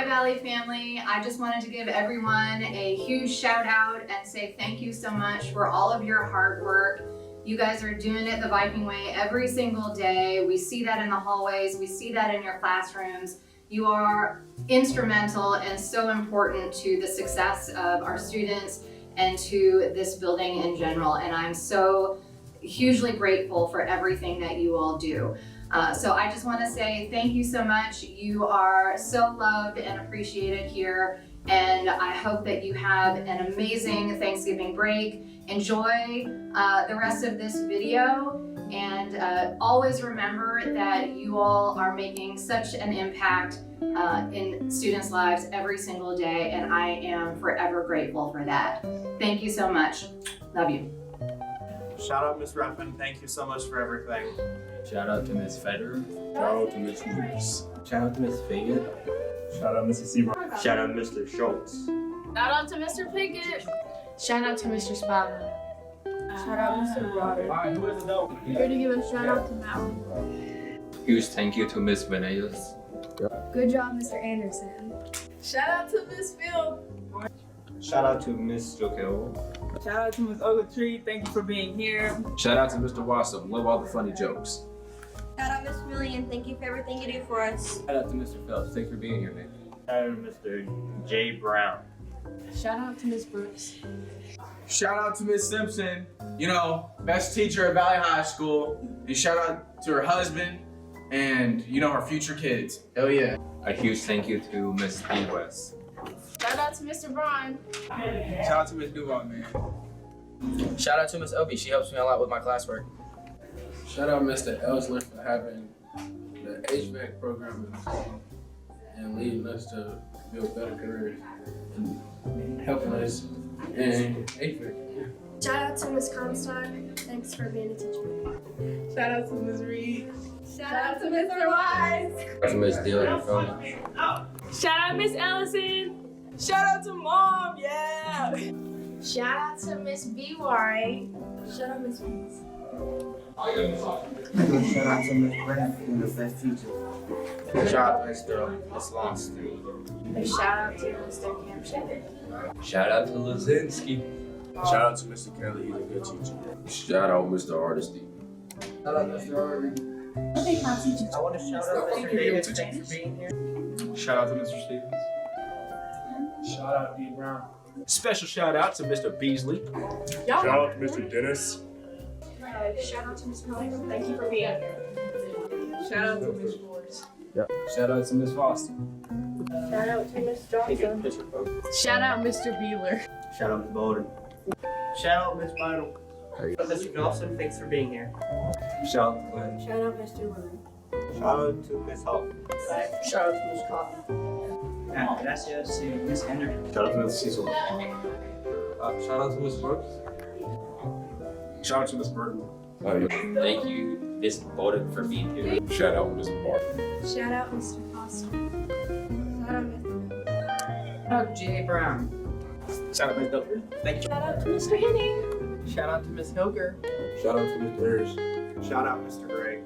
Hi Valley family, I just wanted to give everyone a huge shout out and say thank you so much for all of your hard work. You guys are doing it the Viking way every single day. We see that in the hallways, we see that in your classrooms. You are instrumental and so important to the success of our students and to this building in general, and I'm so hugely grateful for everything that you all do. So I just want to say thank you so much. You are so loved and appreciated here, and I hope that you have an amazing Thanksgiving break. Enjoy the rest of this video, and always remember that you all are making such an impact in students' lives every single day, and I am forever grateful for that. Thank you so much. Love you. Shout out Miss Ruffin, thank you so much for everything. Shout out to Miss Federer. Shout out to Miss Moose. Shout out to Miss Fagan. Shout out Mrs. Seabrook. Shout out Mr. Schultz. Shout out to Mr. Pickett. Shout out to Mr. Spaulding. Shout out Mr. Rodder. Here to give a shout out to Mallory. Huge thank you to Miss Venegas. Good job, Mr. Anderson. Shout out to Miss Field. Shout out to Miss Jokel. Shout out to Ms. Ogletree, thank you for being here. Shout out to Mr. Wassam, love all the funny jokes. Shout out Miss Million, thank you for everything you do for us. Shout out to Mr. Phelps, thanks for being here, man. Shout out to Mr. J. Brown. Shout out to Miss Brooks. Shout out to Miss Simpson, you know, best teacher at Valley High School. And shout out to her husband and, you know, her future kids. Hell yeah. A huge thank you to Miss D. West. Shout out to Mr. Braun. Shout out to Miss Duval, man. Shout out to Ms. Opie, she helps me a lot with my classwork. Shout out Mr. Ellsler for having the HVAC program in the school and leading us to build better careers and helping us in HVAC. Shout out to Miss Comstock. Thanks for being a teacher. Shout out to Ms. Reed. Shout out to Mr. Wise. Shout out to Miss Dillon and Phone. Shout out Miss Ellison. Shout out to Mom, yeah! Shout out to Miss B. White. Shout out Miss Reese. Shout out to Miss Brenda for being the best teacher. Shout out to Miss Lonston. Shout out to Mr. Campshire. Shout out to Lazinski. Shout out to Mr. Kelly, he's a good teacher. Shout out Mr. Artisty. Shout out Mr. Irving. I want to shout out Mr. Davis. Thanks for being here. Shout out to Mr. Stevens. Shout out D. Brown. Special shout out to Mr. Beasley. Shout out to Mr. Dennis. Shout out to Miss Million. Thank you for being here. Shout out to Ms. Morris. Shout out to Miss Foster. Shout out to Miss Johnson. Shout out Mr. Beeler. Shout out Miss Bolden. Shout out Miss Vital. Mr. Dawson, thanks for being here. Shout out to Glenn. Shout out Mr. Wood. Shout out to Miss Hall. Shout out to Miss Cotton. Gracias to Miss Henderson. Shout out to Miss Cecil. Shout out to Miss Brooks. Shout out to Miss Burton. Thank you, Miss Bolden, for being here. Shout out Miss Martin. Shout out Mr. Foster. Shout out Mr. Shout out J. Brown. Shout out Miss Dover. Thank you. Shout out to Mr. Henning. Shout out to Ms. Hilger. Shout out to Mr. Harris. Shout out Mr. Gray.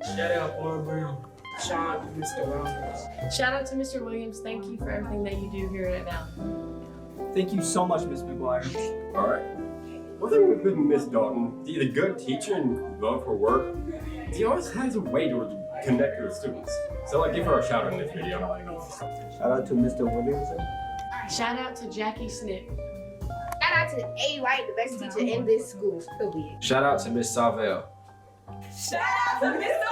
Shout out Laura Brown. Shout out to Mr. Williams. Shout out to Mr. Williams. Thank you for everything that you do here at Valley. Thank you so much, Miss McGuire. All right. One thing with Miss Dalton, she's a good teacher and love her work. She always has a way to connect with students. So like, give her a shout out in this video. Shout out to Mr. Williamson. Shout out to Jackie Snip. Shout out to A. White, the best teacher in this school. Shout out to Miss Savell. Shout out to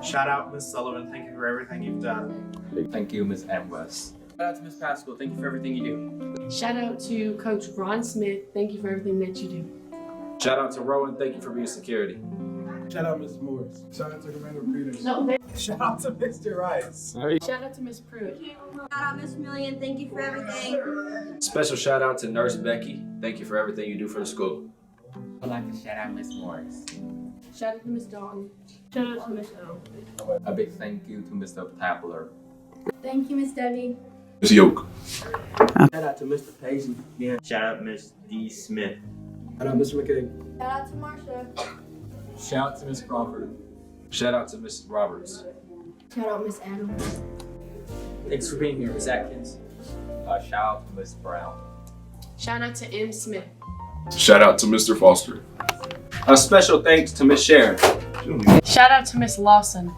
Shout out Miss Sullivan, thank you for everything you've done. Thank you, Miss M. West. Shout out to Ms. Pascal, thank you for everything you do. Shout out to Coach Ron Smith. Thank you for everything that you do. Shout out to Rowan, thank you for being security. Shout out Miss Morris. Shout out to Commander Peters. No, Shout out to Mr. Rice. shout out to Miss Pruitt. Shout out Miss Million, thank you for everything. Special shout out to Nurse Becky. Thank you for everything you do for the school. I'd like to shout out Ms. Morris. Shout out to Miss Dalton. Shout out to Miss O. A big thank you to Mr. Tapler. Thank you, Miss Debbie. Miss Yoke. Shout out to Mr. Paisley. Yeah. Shout out Miss D. Smith. Shout out Mr. McKay. Shout out to Marsha. Shout out to Miss Crawford. Shout out to Mrs. Roberts. Shout out Miss Adams. Thanks for being here, Miss Atkins. Shout out to Miss Brown. Shout out to M. Smith. Shout out to Mr. Foster. A special thanks to Miss Sharon. Shout out to Miss Lawson.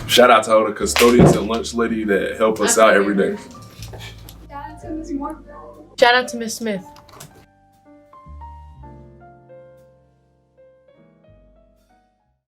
Shout out to all the custodians and lunch lady that help us out every day. Shout out to Miss Moore. Shout out to Miss Smith.